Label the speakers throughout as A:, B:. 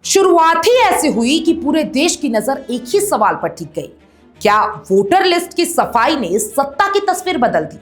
A: शुरुआत ही ऐसी हुई कि पूरे देश की नजर एक ही सवाल पर टिक गई। क्या वोटर लिस्ट की सफाई ने सत्ता की तस्वीर बदल दी?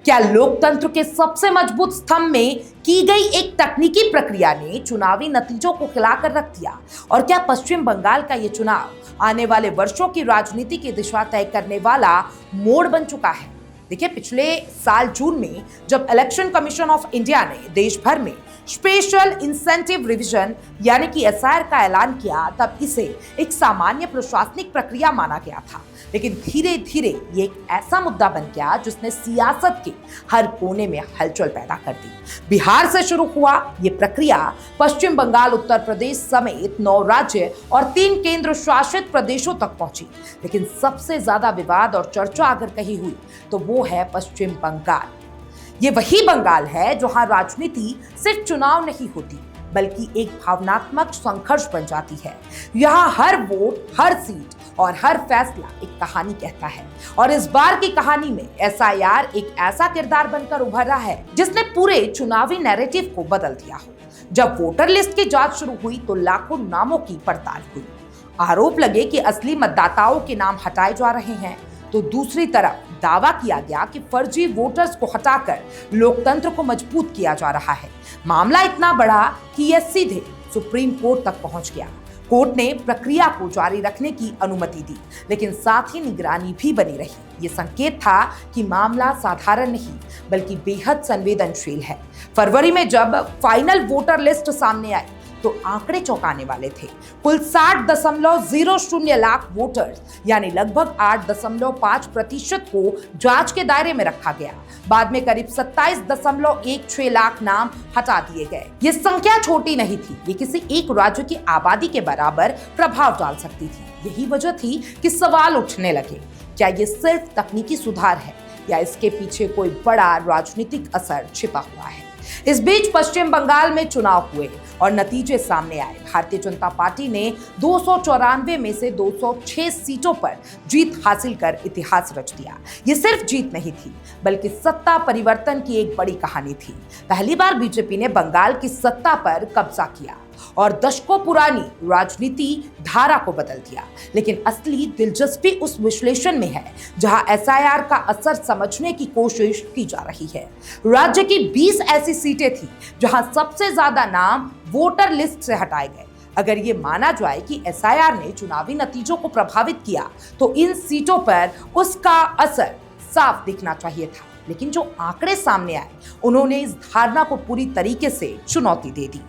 A: क्या लोकतंत्र के सबसे मजबूत स्तंभ में की गई एक तकनीकी प्रक्रिया ने चुनावी नतीजों को खिलाकर रख दिया? और क्या पश्चिम बंगाल का यह चुनाव आने वाले वर्षों की राजनीति की दिशा तय करने वाला मोड़ बन चुका है? देखिए, पिछले साल जून में जब इलेक्शन कमीशन ऑफ इंडिया ने देश भर में स्पेशल इंसेंटिव रिवीजन यानी कि एसआईआर का ऐलान किया, तब इसे एक सामान्य प्रशासनिक प्रक्रिया माना गया था। लेकिन धीरे धीरे ये एक ऐसा मुद्दा बन गया जिसने सियासत के हर कोने में हलचल पैदा कर दी। बिहार से शुरू हुआ ये प्रक्रिया पश्चिम बंगाल, उत्तर प्रदेश समेत 9 राज्य और 3 केंद्र शासित प्रदेशों तक पहुंची। लेकिन सबसे ज्यादा विवाद और चर्चा अगर कहीं हुई तो वो है पश्चिम बंगाल। ये वही बंगाल है जहां राजनीति सिर्फ चुनाव नहीं होती बल्कि एक भावनात्मक संघर्ष बन जाती है। यहाँ हर वोट, हर सीट और हर फैसला एक कहानी कहता है। और इस बार की कहानी में एसआईआर एक ऐसा किरदार बनकर उभरा है जिसने पूरे चुनावी नैरेटिव को बदल दिया हो। जब वोटर लिस्ट की जांच शुरू हुई तो लाखों नामों की पड़ताल हुई। आरोप लगे कि असली मतदाताओं के नाम हटाए जा रहे हैं, तो दूसरी तरफ दावा किया गया कि फर्जी वोटर्स को हटाकर लोकतंत्र को मजबूत किया जा रहा है। मामला इतना बड़ा कि यह सीधे सुप्रीम कोर्ट तक पहुंच गया। कोर्ट ने प्रक्रिया को जारी रखने की अनुमति दी, लेकिन साथ ही निगरानी भी बनी रही। ये संकेत था कि मामला साधारण नहीं बल्कि बेहद संवेदनशील है। फरवरी में जब फाइनल वोटर लिस्ट सामने आई तो आंकड़े चौंकाने वाले थे। कुल 60.00 लाख वोटर्स यानी लगभग 8.5% को जांच के दायरे में रखा गया। बाद में करीब 27.16 लाख नाम हटा दिए गए। ये संख्या छोटी नहीं थी, ये किसी एक राज्य की आबादी के बराबर प्रभाव डाल सकती थी। यही वजह थी कि सवाल उठने लगे, क्या ये सिर्फ तकनीकी सुधार है या इसके पीछे कोई बड़ा राजनीतिक असर छिपा हुआ है? इस बीच पश्चिम बंगाल में चुनाव हुए और नतीजे सामने आए। भारतीय जनता पार्टी ने 294 में से 206 सीटों पर जीत हासिल कर इतिहास रच दिया। ये सिर्फ जीत नहीं थी बल्कि सत्ता परिवर्तन की एक बड़ी कहानी थी। पहली बार बीजेपी ने बंगाल की सत्ता पर कब्जा किया और दशकों पुरानी राजनीति धारा को बदल दिया। लेकिन असली दिलचस्पी उस विश्लेषण में है जहां एसआईआर का असर समझने की कोशिश की जा रही है। राज्य की 20 ऐसी सीटें थी जहां सबसे ज्यादा नाम वोटर लिस्ट से हटाए गए। अगर ये माना जाए कि एसआईआर ने चुनावी नतीजों को प्रभावित किया तो इन सीटों पर उसका असर साफ दिखना चाहिए था। लेकिन जो आंकड़े सामने आए उन्होंने इस धारणा को पूरी तरीके से चुनौती दे दी।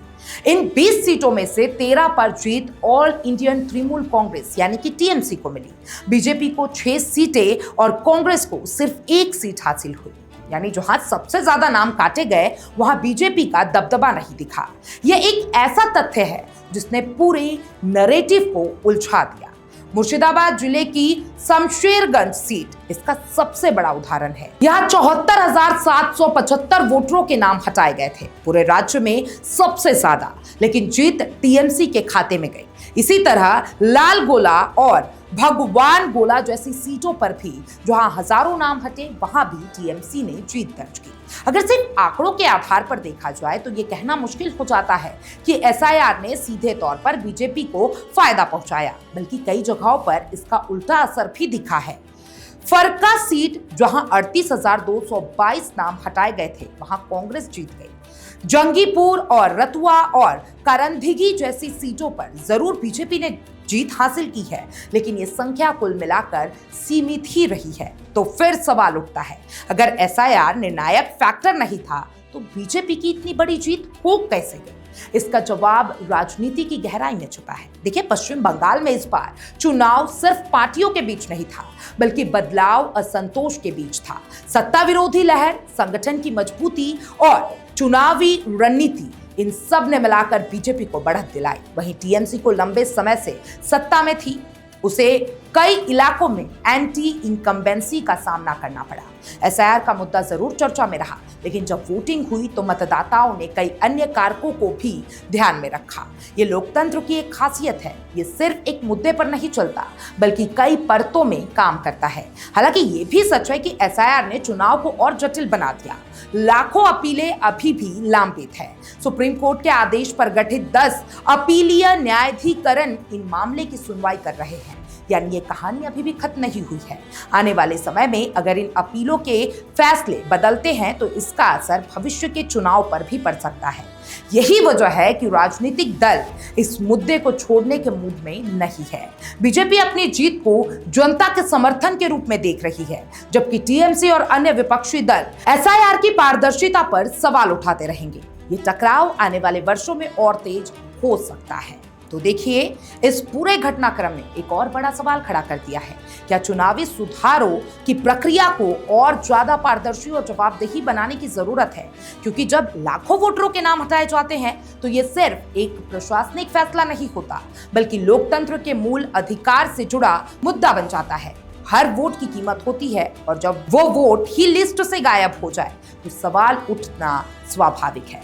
A: इन 20 सीटों में से 13 पर जीत ऑल इंडियन तृणमूल कांग्रेस यानी कि टीएमसी को मिली। बीजेपी को 6 सीटें और कांग्रेस को सिर्फ 1 सीट हासिल हुई। यानी जहां सबसे ज्यादा नाम काटे गए वहां बीजेपी का दबदबा नहीं दिखा। यह एक ऐसा तथ्य है जिसने पूरे नैरेटिव को उलझा दिया। मुर्शिदाबाद जिले की शमशेरगंज सीट इसका सबसे बड़ा उदाहरण है। यहाँ 74,775 वोटरों के नाम हटाए गए थे, पूरे राज्य में सबसे ज्यादा। लेकिन जीत टीएमसी के खाते में गई। इसी तरह लाल गोला और भगवान गोला जैसी सीटों पर भी जहां हजारों नाम हटे वहां भी टीएमसी ने जीत दर्ज की। अगर सिर्फ आंकड़ों के आधार पर देखा जाए तो ये कहना मुश्किल हो जाता है कि एसआईआर ने सीधे तौर पर बीजेपी को फायदा पहुंचाया, बल्कि कई जगहों पर इसका उल्टा असर भी दिखा है। फरक्का सीट जहां 38,222 नाम हटाए गए थे वहां कांग्रेस जीत गई। जंगीपुर और रतुआ और करंधिगी जैसी सीटों पर जरूर बीजेपी ने जीत हासिल की है, लेकिन ये संख्या कुल मिलाकर सीमित ही रही है। तो फिर सवाल उठता है, अगर एसआईआर निर्णायक फैक्टर नहीं था तो बीजेपी की इतनी बड़ी जीत हो कैसे गई? इसका जवाब राजनीति की गहराई में छुपा है। देखिए, पश्चिम बंगाल में इस बार चुनाव सिर्फ पार्टियों के बीच नहीं था बल्कि बदलाव, असंतोष के बीच था। सत्ता विरोधी लहर, संगठन की मजबूती और चुनावी रणनीति, इन सब ने मिलाकर बीजेपी को बढ़त दिलाई। वहीं टीएमसी को लंबे समय से सत्ता में थी, उसे कई इलाकों में एंटी इनकम्बेंसी का सामना करना पड़ा। एसआईआर का मुद्दा जरूर चर्चा में रहा, लेकिन जब वोटिंग हुई तो मतदाताओं ने कई अन्य कारकों को भी ध्यान में रखा। ये लोकतंत्र की एक खासियत है, ये सिर्फ एक मुद्दे पर नहीं चलता बल्कि कई परतों में काम करता है। हालांकि ये भी सच है कि एसआईआर ने चुनाव को और जटिल बना दिया। लाखों अपीलें अभी भी लंबित है। सुप्रीम कोर्ट के आदेश पर गठित 10 अपीलीय न्यायाधिकरण इन मामले की सुनवाई कर रहे हैं, यानी ये कहानी अभी भी खत्म नहीं हुई है। आने वाले समय में अगर इन अपीलों के फैसले बदलते हैं तो इसका असर भविष्य के चुनाव पर भी पड़ सकता है। यही वजह है कि राजनीतिक दल इस मुद्दे को छोड़ने के मूड में नहीं है। बीजेपी अपनी जीत को जनता के समर्थन के रूप में देख रही है, जबकि टीएमसी और अन्य विपक्षी दल एसआईआर की पारदर्शिता पर सवाल उठाते रहेंगे। ये टकराव आने वाले वर्षों में और तेज हो सकता है। तो देखिए, इस पूरे घटनाक्रम ने एक और बड़ा सवाल खड़ा कर दिया है। क्या चुनावी सुधारों की प्रक्रिया को और ज्यादा पारदर्शी और जवाबदेही बनाने की जरूरत है? क्योंकि जब लाखों वोटरों के नाम हटाए जाते हैं तो ये सिर्फ एक प्रशासनिक फैसला नहीं होता, बल्कि लोकतंत्र के मूल अधिकार से जुड़ा मुद्दा बन जाता है। हर वोट की कीमत होती है और जब वो वोट ही लिस्ट से गायब हो जाए तो सवाल उठना स्वाभाविक है।